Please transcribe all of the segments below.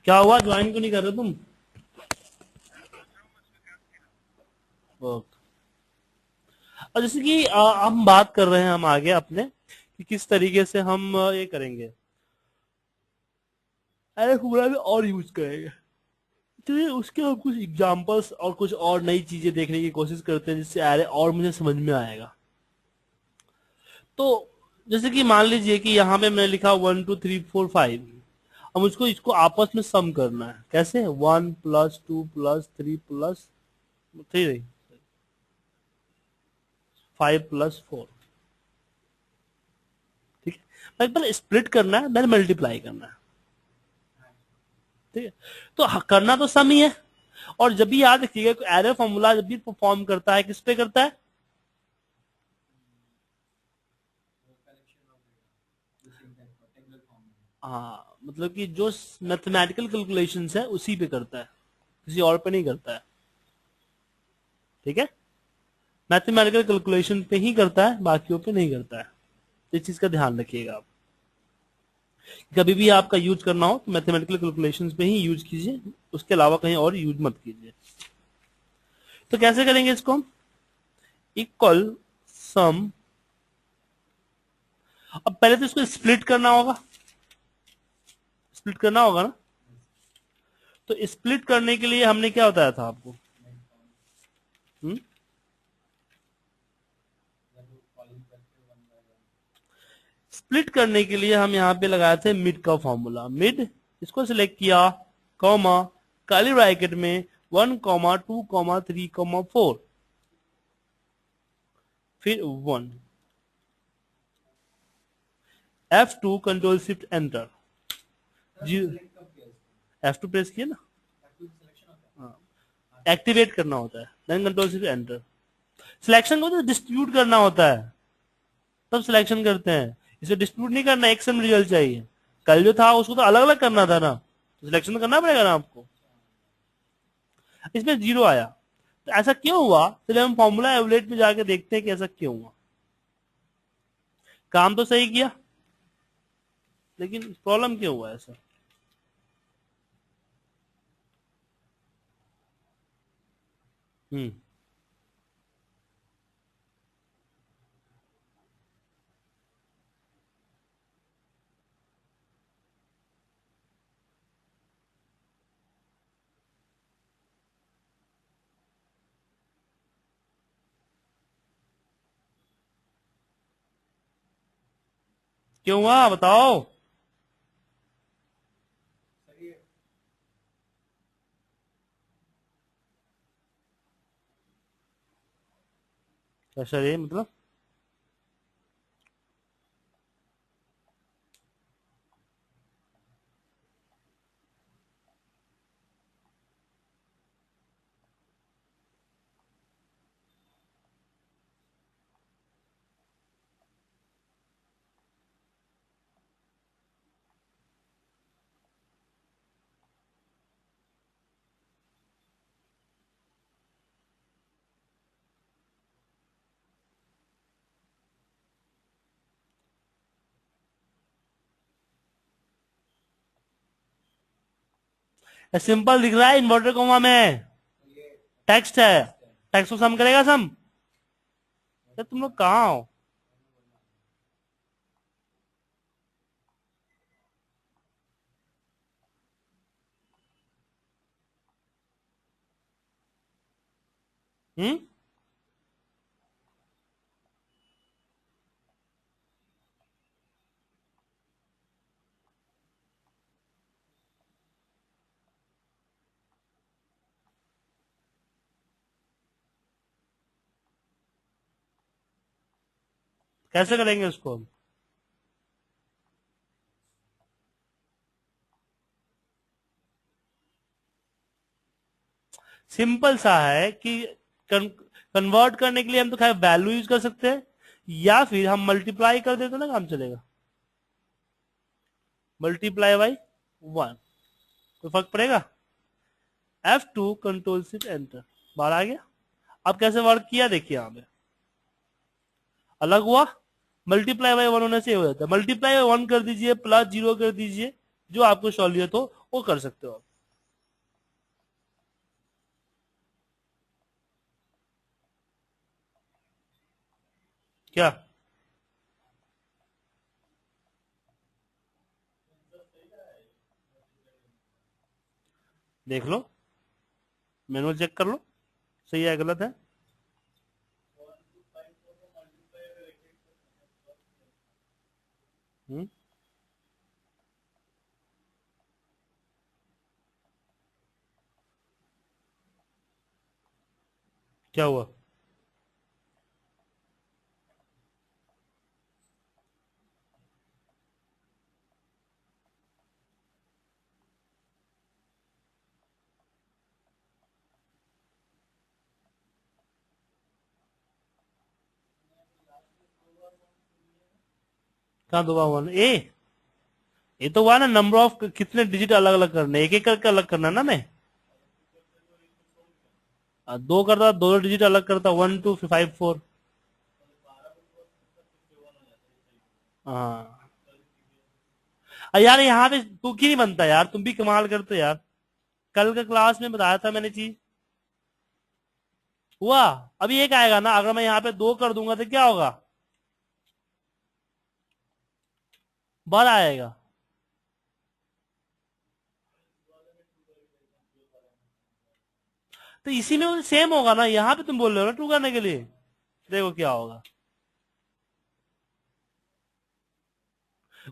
क्या हुआ, ज्वाइन क्यों नहीं कर रहे तुम? ओके। और जैसे कि हम बात कर रहे हैं हम आगे अपने कि किस तरीके से हम ये करेंगे, अरे पूरा भी और यूज करेंगे। तो ये उसके हम कुछ एग्जांपल्स और कुछ और नई चीजें देखने की कोशिश करते हैं जिससे अरे और मुझे समझ में आएगा। तो जैसे कि मान लीजिए कि यहाँ पे मैंने लिखा 1 2 3 4 5। अब मुझको इसको आपस में सम करना है। कैसे? 1 + 2 + 3 + 3 नहीं, 5 + 4। ठीक है, पहले स्प्लिट करना है, then मल्टीप्लाई करना है। ठीक है, तो करना तो सम ही है। और जब भी याद रखिएगा एरर फॉर्मूला जब भी परफॉर्म करता है किस पे करता है? हाँ, मतलब कि जो मैथमेटिकल कैलकुलेशंस है उसी पे करता है, किसी और पे नहीं करता है। ठीक है, मैथमेटिकल कैलकुलेशन पे ही करता है, बाकियों पे नहीं करता है। इस चीज का ध्यान रखिएगा आप। कभी भी आपका यूज करना हो तो मैथमेटिकल कैलकुलेशंस पे ही यूज कीजिए, उसके अलावा कहीं और यूज मत कीजिए। तो कैसे करेंगे इसको हम? इक्वल सम। अब पहले तो इसको स्प्लिट करना होगा, स्प्लिट करना होगा ना। तो स्प्लिट करने के लिए हमने क्या बताया था आपको? स्प्लिट करने के लिए हम यहाँ पे लगाए थे मिड का फॉर्मूला। मिड, इसको सिलेक्ट किया, कॉमा, काली ब्रैकेट में 1 2 3 4, फिर 1। F2 control shift enter. जी, F2 प्रेस किया ना, एक्टिवेट करना होता है, then control shift enter. Selection को तो डिस्ट्रीब्यूट करना होता है, तब सिलेक्शन करते हैं। इसे डिस्ट्रीब्यूट नहीं करना, एक सेम रिजल्ट चाहिए। कल जो था उसको तो अलग अलग करना था ना, तो सिलेक्शन तो करना पड़ेगा ना आपको। इसमें 0 आया, तो ऐसा क्यों हुआ? चलिए हम फॉर्मूला एवलेट में जाके देखते हैं कि ऐसा क्यों हुआ। काम तो सही किया, लेकिन प्रॉब्लम क्यों हुआ ऐसा? हम्म क्यों हुआ बताओ? कैसा ये मतलब? सिंपल दिख रहा है इन्वर्टर कोमा में, टेक्स्ट है, टेक्स्ट को सम करेगा सम। तो तुम लोग कहाँ हो? हम्म कैसे करेंगे उसको? सिंपल सा है कि कन्वर्ट करने के लिए हम तो खैर वैल्यू यूज कर सकते हैं, या फिर हम मल्टीप्लाई कर देते ना, काम चलेगा। मल्टीप्लाई बाई 1, कोई फर्क पड़ेगा? F2 कंट्रोल शिफ्ट एंटर, बाहर आ गया। अब कैसे वर्क किया देखिए, यहाँ पे अलग हुआ। मल्टीप्लाई बाई 1 होने से हो जाता है, मल्टीप्लाई बाई 1 कर दीजिए, +0 कर दीजिए, जो आपको सहूलियत हो वो कर सकते हो आप। क्या देख लो, मैनुअल चेक कर लो, सही है गलत है। हम्म, क्या हुआ? कहाँ दबा हुआ ए? ये तो हुआ ना नंबर ऑफ कितने डिजिट अलग अलग करने, एक एक करके अलग करना ना मैं। दो करता, दो डिजिट अलग करता, 1 2 5 4। हाँ यार यहाँ पे तू क्यों नहीं बनता यार, तुम भी कमाल करते हो यार। कल के क्लास में बताया था मैंने चीज, हुआ। अभी एक आएगा ना, अगर मैं यहाँ पे दो कर दूंगा तो क्या होगा? 12 आएगा। तो इसी में सेम होगा ना, यहाँ पे तुम बोल रहे हो ना टू करने के लिए। देखो क्या होगा,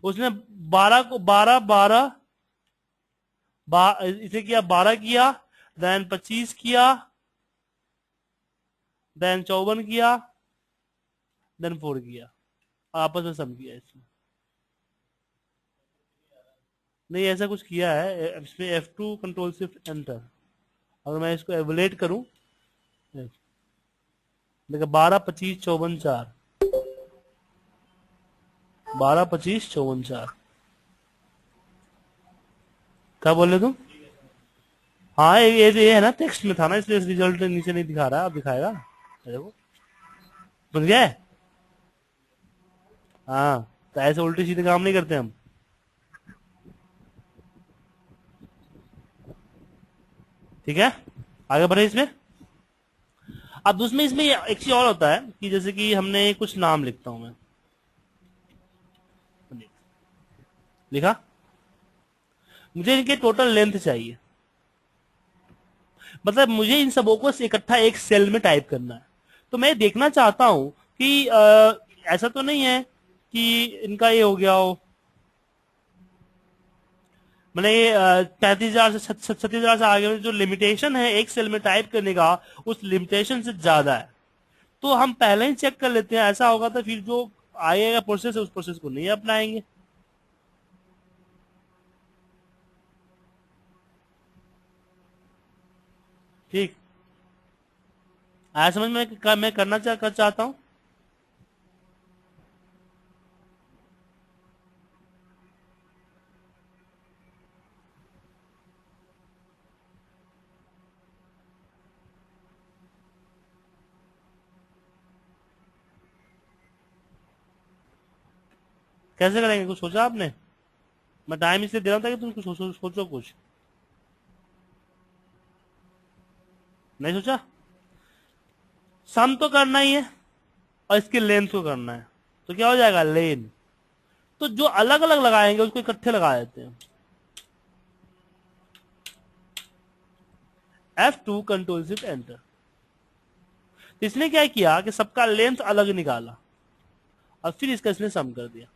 उसने 12 को 12 12 इसे किया, 12 किया, देन 25 किया, देन 54 किया, देन 4 किया, आपस में सम किया इसमें। नहीं ऐसा कुछ किया है इसमें, F2 कंट्रोल शिफ्ट एंटर। अगर मैं इसको एवलेट करूं, देखो 12 25 54 4, 12 25 54 4। क्या बोल रहे तुम? हाँ ये है ना, टेक्स्ट में था ना, इसलिए रिजल्ट नीचे नहीं दिखा रहा है, अब दिखाएगा। देखो, समझ गए? हाँ, तो ऐसे उल्टे सीधे काम नहीं करते हम। ठीक है, आगे बढ़े इसमें। अब दूसरे इसमें एक चीज और होता है कि जैसे कि हमने कुछ नाम लिखता हूं मैं, लिखा, मुझे इनके टोटल लेंथ चाहिए, मतलब मुझे इन सबों को इकट्ठा एक सेल में टाइप करना है। तो मैं देखना चाहता हूं कि ऐसा तो नहीं है कि इनका ये हो गया हो, मैंने ये 35,000 से 36,000 से आगे में जो लिमिटेशन है एक सेल में टाइप करने का, उस लिमिटेशन से ज्यादा है। तो हम पहले ही चेक कर लेते हैं, ऐसा होगा तो फिर जो आएगा प्रोसेस है उस प्रोसेस को नहीं अपनाएंगे। ठीक, आया समझ में? मैं करना चाहता हूँ। कैसे करेंगे, कुछ सोचा आपने? मैं टाइम इसलिए दे रहा था कि तुम कुछ सोचो कुछ। नहीं सोचा? सम तो करना ही है, और इसकी लेंथ को करना है, तो क्या हो जाएगा लेन। तो जो अलग अलग लगाएंगे उसको इकट्ठे लगा देते हैं। F2 control shift enter. इसने क्या किया कि सबका लेंथ अलग निकाला, और फिर इसका इसने सम कर दिया।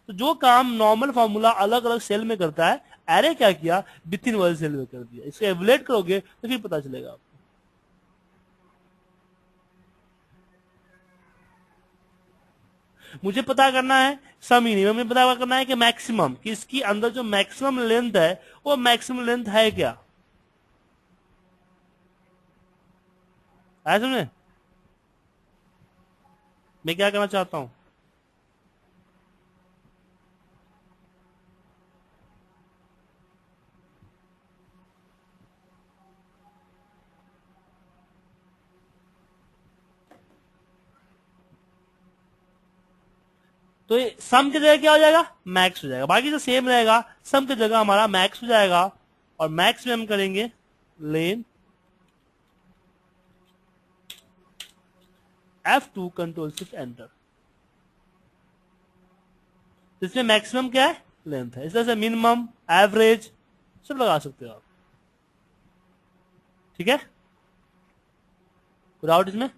तो जो काम नॉर्मल फॉर्मूला अलग अलग सेल में करता है, एरे क्या किया, विथ इन वन सेल में कर दिया। इसको एवलेट करोगे तो फिर पता चलेगा आपको। मुझे पता करना है सम ही नहीं, मुझे पता करना है कि मैक्सिमम, कि इसकी अंदर जो मैक्सिमम लेंथ है वो मैक्सिमम लेंथ है क्या। ऐसे में मैं क्या करना चाहता हूं, तो सम की जगह क्या हो जाएगा, मैक्स हो जाएगा, बाकी तो सेम रहेगा, सम की जगह हमारा मैक्स हो जाएगा, और मैक्स में हम करेंगे लेन F2 कंट्रोल शिफ्ट एंटर। इसमें मैक्सिमम क्या है, लेंथ है, इस तरह से मिनिमम एवरेज सब लगा सकते हो आप, ठीक है। कोई डाउट इसमें?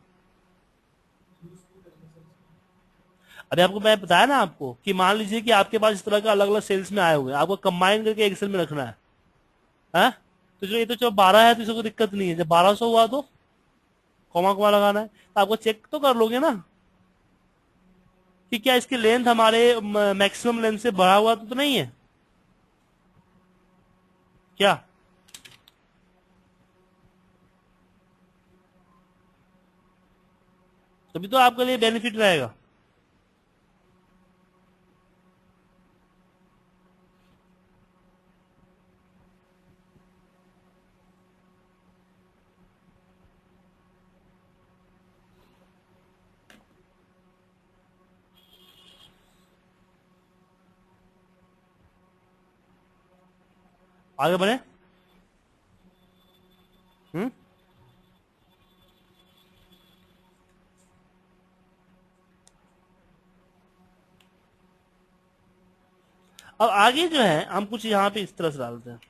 अरे आपको मैं बताया ना आपको कि मान लीजिए कि आपके पास इस तरह का अलग अलग सेल्स में आए हुए हैं, आपको कंबाइन करके एक सेल में रखना है? तो जो ये तो जब 12 है तो इसको कोई दिक्कत नहीं है, जब 1200 हुआ तो कॉमा कॉमा लगाना है, तो आपको चेक तो कर लोगे ना कि क्या इसकी लेंथ हमारे मैक्सिमम लेंथ से बढ़ा हुआ तो नहीं है क्या। तभी तो आपके लिए बेनिफिट रहेगा। आगे बढ़े। हम्म अब आगे जो है हम कुछ यहाँ पे इस तरह से डालते हैं।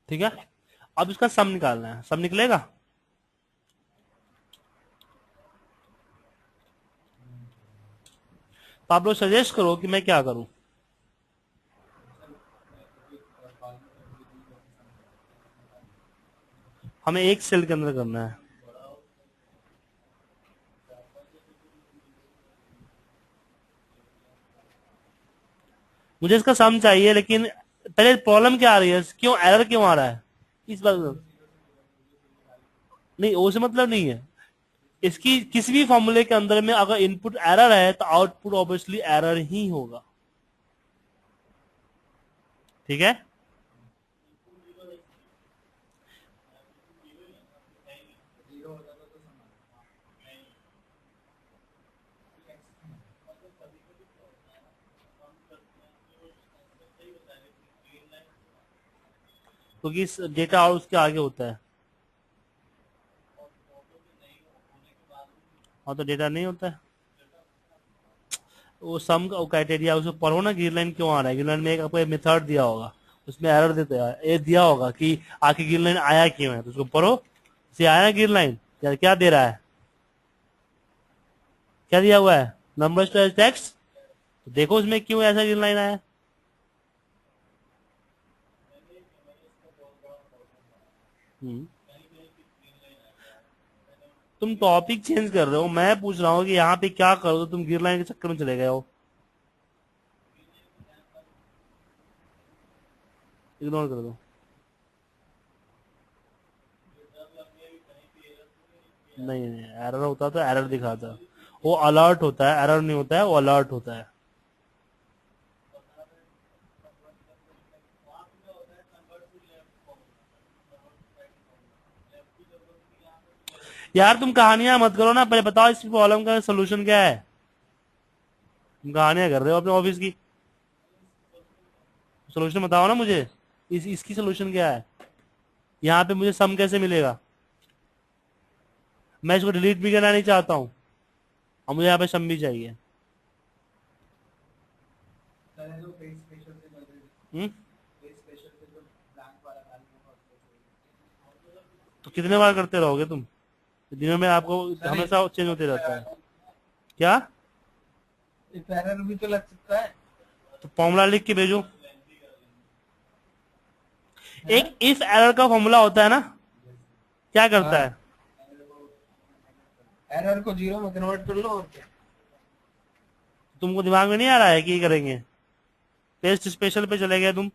ठीक है, अब इसका सम निकालना है, सम निकलेगा। तो आप लोग सजेस्ट करो कि मैं क्या करूं। हमें एक सेल के अंदर करना है। मुझे इसका सम चाहिए, लेकिन पहले प्रॉब्लम क्या आ रही है, क्यों एरर क्यों आ रहा है इस बात नहीं, वो से मतलब नहीं है। इसकी किसी भी फॉर्मूले के अंदर में अगर इनपुट एरर है तो आउटपुट ऑब्वियसली एरर ही होगा, ठीक है। क्योंकि डेटा और उसके आगे होता है, और तो डेटा नहीं होता है। वो सम का क्राइटेरिया उसको पढ़ो ना, गिरलाइन क्यों आ रहा है, गिरलाइन में एक आपको मेथड दिया होगा, उसमें एरर देता है, ये दिया होगा कि आके गिरलाइन आया क्यों है, तो उसको पढ़ो, इसे आया गिरलाइन या क्या दे रहा है, क्या दिया हुआ है, नंबर्स टू टेक्स्ट, तो देखो उसमें क्यों ऐसा गिरलाइन आया। हम्म तुम टॉपिक चेंज कर रहे हो, मैं पूछ रहा हूँ कि यहाँ पे क्या करो, तो तुम गिरलाइन के चक्कर में चले गए हो। इग्नोर कर दो। नहीं नहीं, एरर होता तो एरर दिखाता, वो अलर्ट होता है, एरर नहीं होता है, वो अलर्ट होता है। यार तुम कहानियां मत करो ना, पहले बताओ इस प्रॉब्लम का सोल्यूशन क्या है। तुम कहानियां कर रहे हो अपने ऑफिस की, सोल्यूशन बताओ ना मुझे, इसकी सोल्यूशन क्या है, यहाँ पे मुझे सम कैसे मिलेगा। मैं इसको डिलीट भी करना नहीं चाहता हूँ, और मुझे यहाँ पे सम भी चाहिए। हम्म तो कितने बार करते रहोगे तुम, दिनों में आपको हमेशा चेंज होते रहता है क्या। एरर भी तो लग सकता है। तो फॉर्मूला लिख के भेजो, एक इफ एरर का फॉर्मूला होता है ना, क्या करता हाँ, है? एरर को जीरो में कन्वर्ट कर लो और क्या। तुमको दिमाग में नहीं आ रहा है कि ये करेंगे? टेस्ट स्पेशल पे चले गए तुम।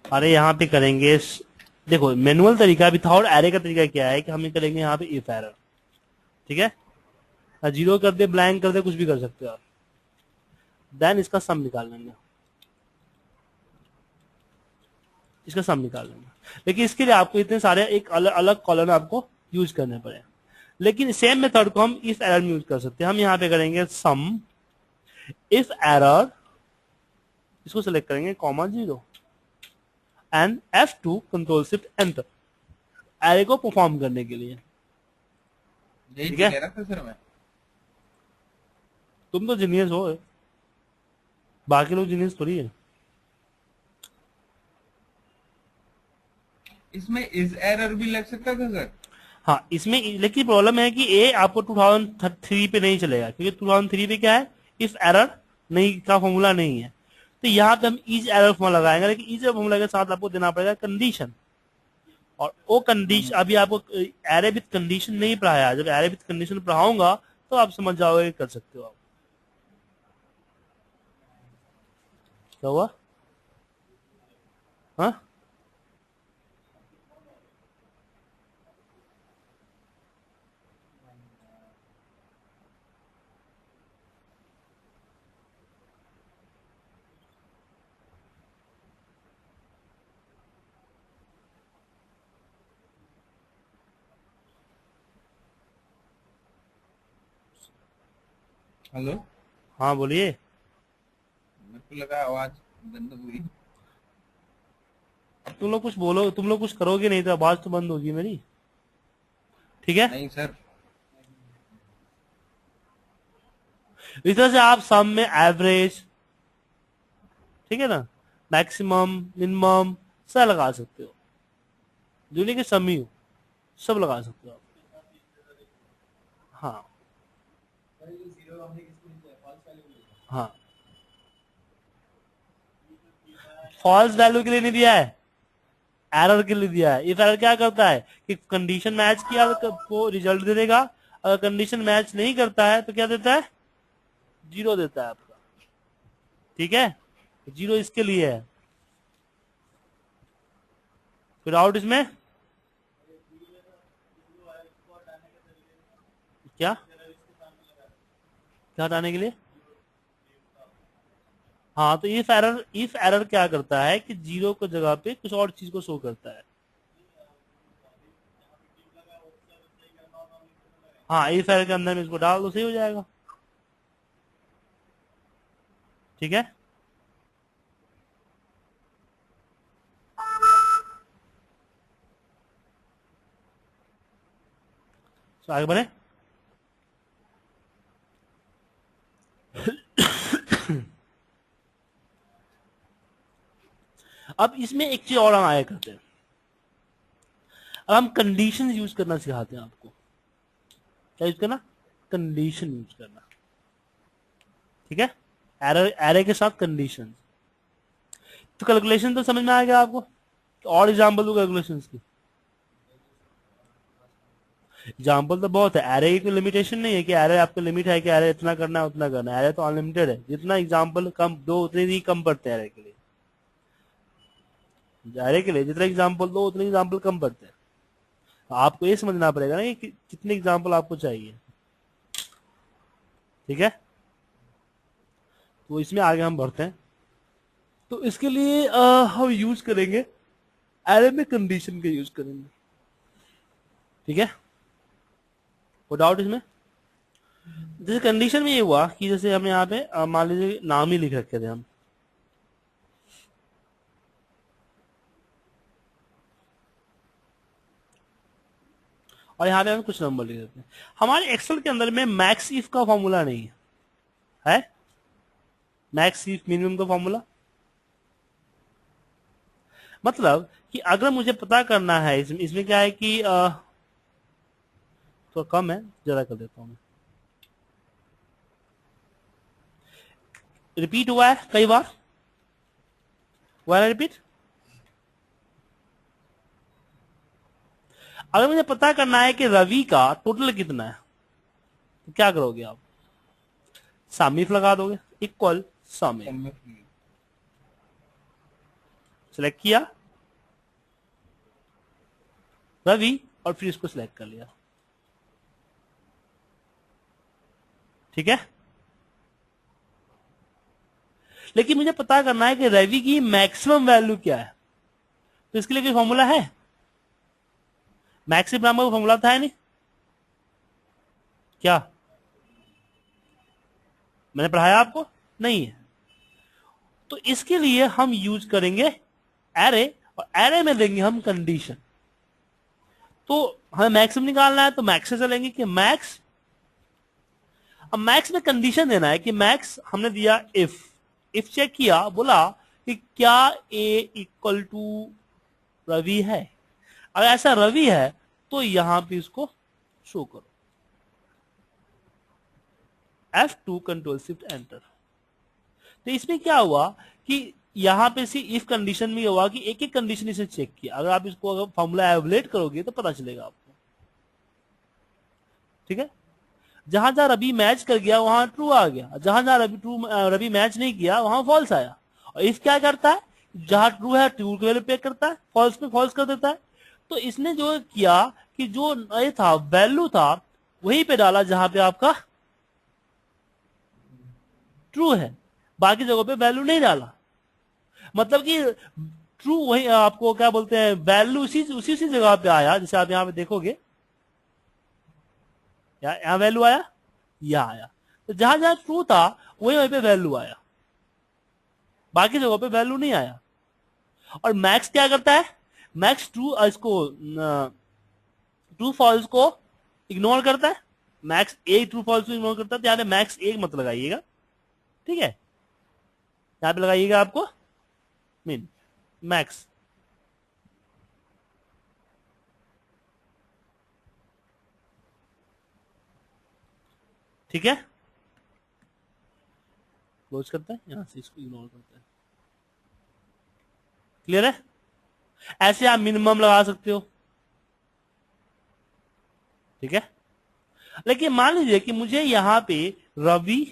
अरे यहाँ पे करेंगे देखो मैनुअल तरीका भी था, और एरे का तरीका क्या है कि हम ये करेंगे यहाँ पे इफ एरर। ठीक है, जीरो कर दे, ब्लैंक कर दे, कुछ भी कर सकते हो आप। देन इसका सम निकाल लेंगे, इसका सम निकाल लेंगे। लेकिन इसके लिए आपको इतने सारे एक अलग अलग कॉलम आपको यूज करने पड़े। लेकिन सेम मेथड को हम इफ एरर में यूज कर सकते हैं। हम यहाँ पे करेंगे सम इफ एरर, इसको सिलेक्ट करेंगे comma zero and F2 control shift enter, array को परफॉर्म करने के लिए। यही ठीक तो है, कह रहा था सर मैं। तुम तो जीनियस हो, बाकी लोग जीनियस थोड़ी है। इसमें इज एरर भी लग सकता था सर। हाँ इसमें लेकिन प्रॉब्लम है कि ए आपको 2003 पे नहीं चलेगा, क्योंकि 2003 पे क्या है, इफ एरर नहीं का फॉर्मूला नहीं है। तो यहाँ पे हम इज एरर फॉर्मूला लगाएंगे, लेकिन इज एरर फॉर्मूला के साथ आपको देना पड़ेगा कंडीशन। और वो कंडीशन अभी आपको एरे विथ कंडीशन नहीं पढ़ाया, जब एरे विथ कंडीशन पढ़ाऊंगा तो आप समझ जाओगे कर सकते हो आप। क्या हुआ? हाँ, हेलो। हाँ बोलिए। मेरे को लगा आवाज बंद हुई। अब तुम लोग कुछ बोलो, तुम लोग कुछ करोगे नहीं तो आवाज तो बंद होगी मेरी। ठीक है, नहीं सर। इस तरह से आप सम में एवरेज, ठीक है ना, मैक्सिमम, मिनिमम सब लगा सकते हो, जो नहीं कि सम ही हो, सब लगा सकते हो आप। हाँ हाँ, फॉल्स वैल्यू के लिए नहीं दिया है, एरर के लिए दिया है। इफ एरर क्या करता है कि कंडीशन मैच किया तो रिजल्ट दे देगा, अगर कंडीशन मैच नहीं करता है तो क्या देता है, जीरो देता है आपका। ठीक है, जीरो इसके लिए है। फिर आउट इसमें क्या, क्या हटाने के लिए? हाँ तो इफ एरर क्या करता है कि जीरो को जगह पे कुछ और चीज को शो करता है। हाँ इफ एरर के अंदर में इसको डाल दो, सही हो जाएगा। ठीक है, तो आगे बढ़े। अब इसमें एक चीज और हम आया करते हैं, अब हम कंडीशन यूज करना सिखाते हैं आपको। क्या यूज करना? कंडीशन यूज करना। ठीक है, एरर एरे के साथ कंडीशन। तो कैलकुलेशन तो समझ में आ गया आपको, और एग्जांपल दो कैलकुलेशन की। एग्जाम्पल तो बहुत है, एरे की कोई लिमिटेशन नहीं है कि एरे आपका लिमिट है कि एरे इतना करना है उतना करना है। एरे तो अनलिमिटेड है, जितना एग्जाम्पल कम दो उतने ही कम पड़ते हैं एरे के लिए। एरे के लिए जितना एग्जाम्पल दो उतने एग्जाम्पल कम पड़ते हैं। आपको ये समझना पड़ेगा ना कि कितने एग्जाम्पल आपको चाहिए। ठीक है, तो इसमें आगे हम बढ़ते हैं। तो इसके लिए हम यूज करेंगे, एरे में कंडीशन का यूज करेंगे। ठीक है, कोई डाउट इसमें? जैसे कंडीशन में ये हुआ कि जैसे हमने यहाँ पे मान लीजिए नाम ही लिख रखे थे हम, और यहाँ पे हम कुछ नंबर लिख देते हैं। हमारे एक्सेल के अंदर में मैक्स इफ का फॉर्मूला नहीं है, है मैक्स इफ मिनिमम का फॉर्मूला। मतलब कि अगर मुझे पता करना है, इसमें क्या है कि तो कम है, ज्यादा कर देता हूं मैं। रिपीट हुआ है कई बार, हुआ है रिपीट। अगर मुझे पता करना है कि रवि का टोटल कितना है, तो क्या करोगे आप? सम इफ लगा दोगे, इक्वल सम इफ। सब में सिलेक्ट किया रवि और फिर इसको सिलेक्ट कर लिया, ठीक है। लेकिन मुझे पता करना है कि रवि की मैक्सिमम वैल्यू क्या है, तो इसके लिए कोई फॉर्मूला है? मैक्सिमम नाम का फॉर्मूला था, है नहीं क्या? मैंने पढ़ाया आपको? नहीं है। तो इसके लिए हम यूज करेंगे एरे, और एरे में देंगे हम कंडीशन। तो हमें मैक्सिमम निकालना है, तो मैक्स से चलेंगे कि मैक्स। अब मैक्स में कंडीशन देना है कि मैक्स हमने दिया इफ चेक किया, बोला कि क्या ए इक्वल टू रवि है। अगर ऐसा रवि है तो यहां पे इसको शो करो, F2 कंट्रोल शिफ्ट एंटर। तो इसमें क्या हुआ कि यहां पे से इफ कंडीशन में हुआ कि एक एक कंडीशन इसे चेक किया। अगर आप इसको अगर फॉर्मूला एवलेट करोगे तो पता चलेगा आपको, ठीक है। जहां जहां रवि मैच कर गया वहां ट्रू आ गया, जहां जहां रवि मैच नहीं किया वहां फॉल्स आया। और इफ क्या करता है, जहां ट्रू है ट्रू की वैल्यू पे करता है, फॉल्स पे फॉल्स कर देता है। तो इसने जो किया कि जो ये था वैल्यू था वहीं पे डाला जहां पे आपका ट्रू है, बाकी जगहों पे वैल्यू नहीं डाला। मतलब कि ट्रू वही आपको क्या बोलते हैं, वैल्यू उसी उसी उसी जगह पे आया। जैसे आप यहाँ पे देखोगे, यहाँ वैल्यू आया, यहाँ आया। तो जहां जहां ट्रू था वही वहीं पे वैल्यू आया, बाकी जगहों पे वैल्यू नहीं आया। और मैक्स क्या करता है, मैक्स ट्रू इसको ट्रू फॉल्स को इग्नोर करता है। मैक्स एक ट्रू फॉल्स को इग्नोर करता है, तो यहाँ पे मैक्स एक मत लगाइएगा, ठीक है। यहाँ पे लगाइएगा आपको मीन मैक्स, ठीक है। क्लोज करता है, यहां से इसको इग्नोर करता है, क्लियर है। ऐसे आप मिनिमम लगा सकते हो, ठीक है। लेकिन मान लीजिए कि मुझे यहां पे रवि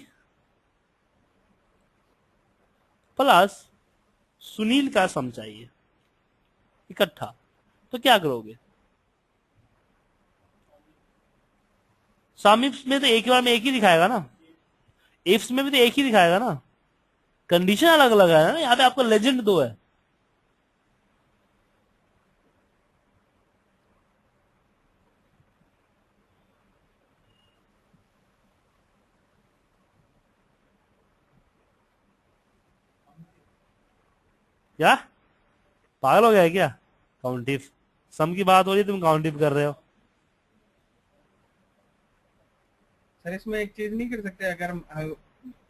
प्लस सुनील का सम चाहिए इकट्ठा, तो क्या करोगे? सम इफ्स में तो एक ही बार में एक ही दिखाएगा ना, इफ्स में भी तो एक ही दिखाएगा ना, कंडीशन अलग अलग है ना। यहाँ पे आपका लेजेंड दो है, क्या पागल हो गया है क्या? काउंटिफ सम की बात हो रही है, तुम काउंटिफ कर रहे हो। सर इसमें एक चीज नहीं कर सकते, अगर हम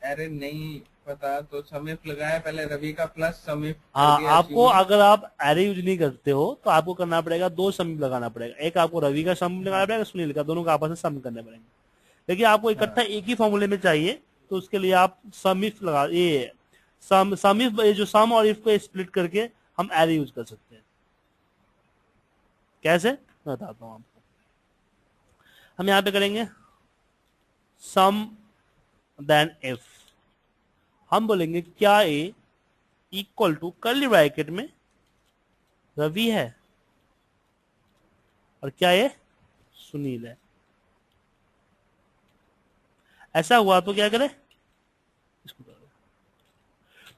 एरे नहीं पता तो समीप लगाया पहले रवि का प्लस समीप कर हाँ, दिया आपको सुनील। अगर आप एरे यूज नहीं करते हो तो आपको करना पड़ेगा, दो सम लगाना पड़ेगा। एक आपको रवि का सम लगाना पड़ेगा, सुनील का, दोनों का आपस में सम करने पड़ेंगे। लेकिन आपको इकट्ठा हाँ एक ही फॉर्मूले में चाहिए, तो उसके लिए आप सम इफ लगा, ये सम इफ, ये जो सम और इफ को स्प्लिट करके हम एरे यूज कर सकते हैं। कैसे, मैं बताता हूं आपको। हम यहां पे करेंगे सम देन इफ, हम बोलेंगे क्या ए इक्वल टू कर्ली ब्रैकेट में रवि है और क्या ये सुनील है। ऐसा हुआ तो क्या करें, इसको करो।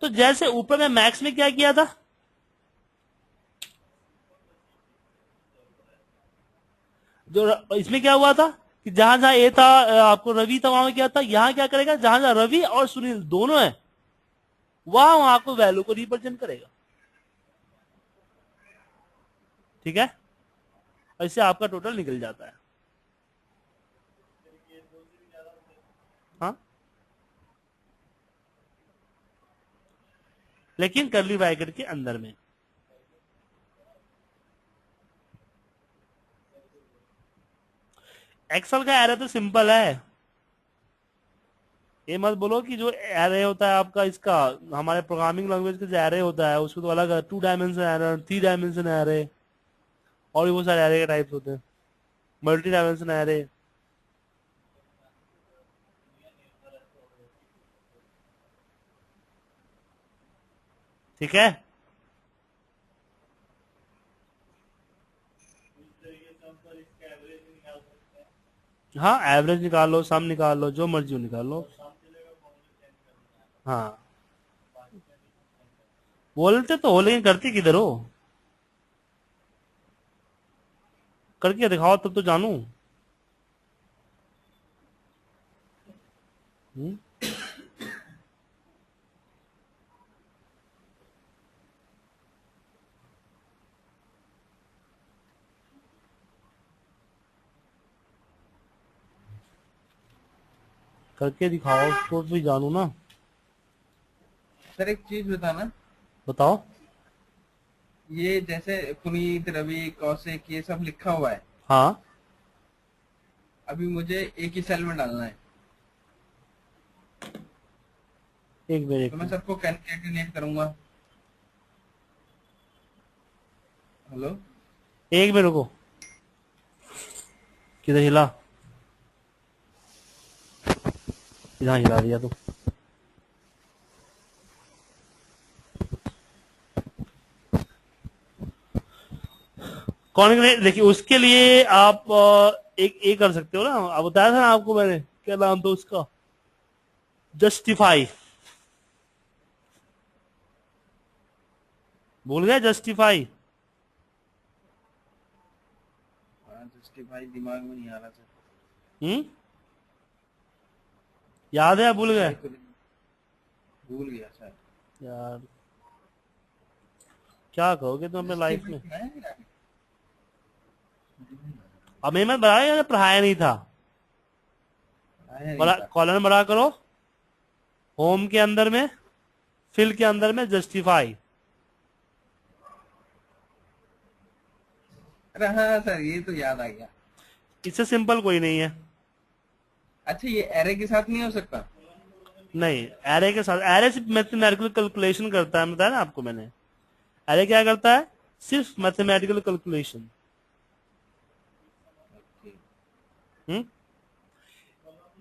तो जैसे ऊपर में मैक्स में क्या किया था, जो इसमें क्या हुआ था कि जहां जहां ए था, आपको रवि था, वहां क्या था, यहां क्या करेगा, जहां जहां रवि और सुनील दोनों है वहां वहां आपको वैल्यू को रिप्रेजेंट करेगा, ठीक है। और इससे आपका टोटल निकल जाता है। लेकिन कर्ली ब्रैकेट के अंदर में। एक्सेल का एरे तो सिंपल है, ये मत बोलो कि जो एरे होता है आपका इसका हमारे प्रोग्रामिंग लैंग्वेज का जो एरे होता है उसको तो अलग है, 2 डायमेंशन एरे, 3 डायमेंशन एरे, और भी बहुत सारे एरे के टाइप्स होते हैं, मल्टी डायमेंशन एरे। ठीक है, हाँ एवरेज निकाल लो, सम निकाल लो, जो मर्जी हो निकाल लो। हाँ बोलते तो हो लेकिन करते किधर हो, करके दिखाओ तब तो जानू। हम्म? करके दिखाओ तो भी जानू ना। सर एक चीज बताना, बताओ। ये जैसे पुनीत, रवि, कौशिक ये सब लिखा हुआ है, हाँ अभी मुझे एक ही सेल में डालना है, एक मिनट एक तो मैं मिनट। सबको कैलकुलेट करूंगा। हेलो। एक मिनट रुको, किधर हिला, इधर हिला दिया तो। कौन देखिए उसके लिए आप एक कर सकते हो ना, अब बताया था ना आपको मैंने, क्या नाम था उसका, जस्टिफाई। भूल गया जस्टिफाई। हाँ जस्टिफाई दिमाग में नहीं आ रहा सर। याद है या भूल गए? जस्टिफाई तो भूल गया सर। यार क्या कहोगे तुम अपने लाइफ जस्टिफाई में। क्या है यार? अब मैं बताया या पढ़ाया नहीं था। आया नहीं बड़ा था। कॉलन बड़ा करो, होम के अंदर में, फिल के अंदर में जस्टिफाई। अरे हाँ सर, ये तो याद आ गया। इससे सिंपल कोई नहीं है। अच्छा ये एरे के साथ नहीं हो सकता? नहीं, एरे के साथ, एरे सिर्फ मैथमेटिकल कैलकुलेशन करता है, बताया ना आपको मैंने। एरे क्या करता है, सिर्फ मैथमेटिकल कैलकुलेशन। हम्म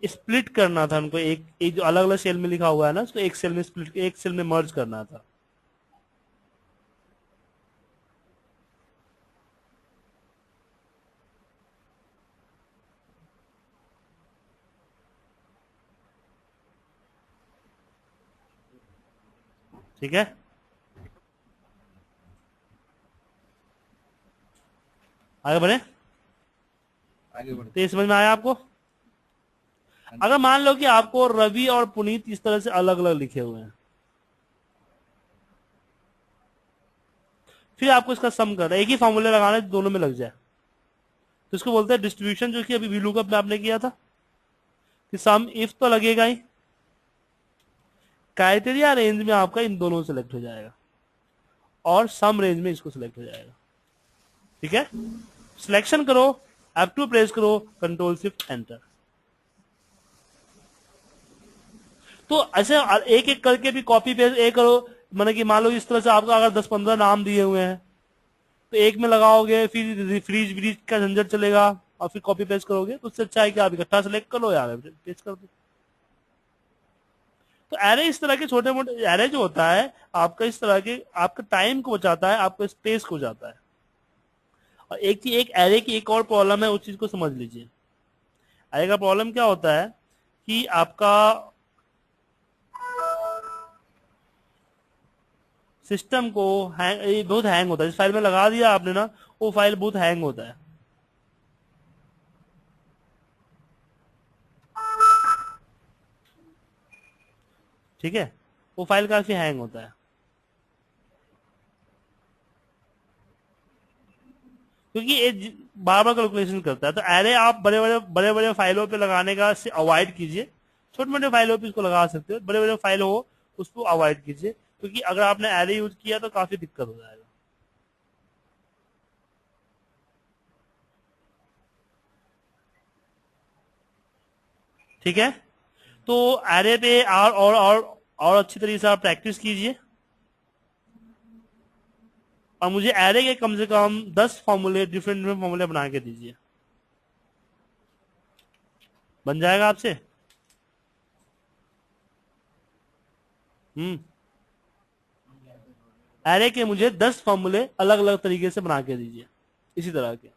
स्प्लिट करना था उनको, एक जो अलग अलग सेल में लिखा हुआ है ना उसको एक सेल में स्प्लिट, एक सेल में मर्ज करना था। ठीक है, आगे बढ़े। आगे तो ये बढ़ते। समझ में आया आपको? हाँ अगर जी। मान लो कि आपको रवि और पुनीत इस तरह से अलग अलग लिखे हुए हैं, फिर आपको इसका सम करना है, एक ही फॉर्मूले लगाना है दोनों में लग जाए, तो इसको बोलते हैं डिस्ट्रीब्यूशन, जो कि अभी वीलुकअप में आपने किया था कि सम इफ तो लगेगा ही, क्राइटेरिया रेंज में आपका इन दोनों सेलेक्ट हो जाएगा, और सम रेंज में इसको सिलेक्ट हो जाएगा। ठीक है, सिलेक्शन करो, F2 प्रेस करो, कंट्रोल शिफ्ट एंटर। तो ऐसे एक एक करके भी कॉपी पेस्ट एक करो, माने कि मान लो इस तरह से आपका अगर 10-15 नाम दिए हुए हैं, तो एक में लगाओगे, फिर फ्रीज व्रीज का झंझट चलेगा, और फिर कॉपी पेस्ट करोगे, तो उससे अच्छा है कि आप इकट्ठा सेलेक्ट कर लो यार, पेस्ट कर दो। तो एरे इस तरह के छोटे मोटे एरे जो होता है आपका, इस तरह के आपका टाइम को बचाता है, आपको स्पेस को जाता है। और एक चीज, एक एरे की एक और प्रॉब्लम है, उस चीज को समझ लीजिए। एरे का प्रॉब्लम क्या होता है कि आपका सिस्टम को ये बहुत हैंग होता है, जिस फाइल में लगा दिया आपने ना, वो फाइल बहुत हैंग होता है। ठीक है, वो फाइल काफी हैंग होता है, क्योंकि ये बार बार कैलकुलेशन करता है। तो एरे आप बड़े बड़े फाइलों पे लगाने का अवॉइड कीजिए, छोटे मोटे फाइलों पे इसको लगा सकते हो, बड़े बड़े फाइल हो उसको अवॉइड कीजिए। क्योंकि अगर आपने एरे यूज किया तो काफी दिक्कत हो जाएगा। ठीक है, तो एरे पे और अच्छी तरीके से आप प्रैक्टिस कीजिए, और मुझे एरे के कम से कम 10 फॉर्मूले, डिफरेंट डिफरेंट फॉर्मूले बना के दीजिए। बन जाएगा आपसे? एरे के मुझे 10 फॉर्मूले अलग अलग तरीके से बना के दीजिए, इसी तरह के।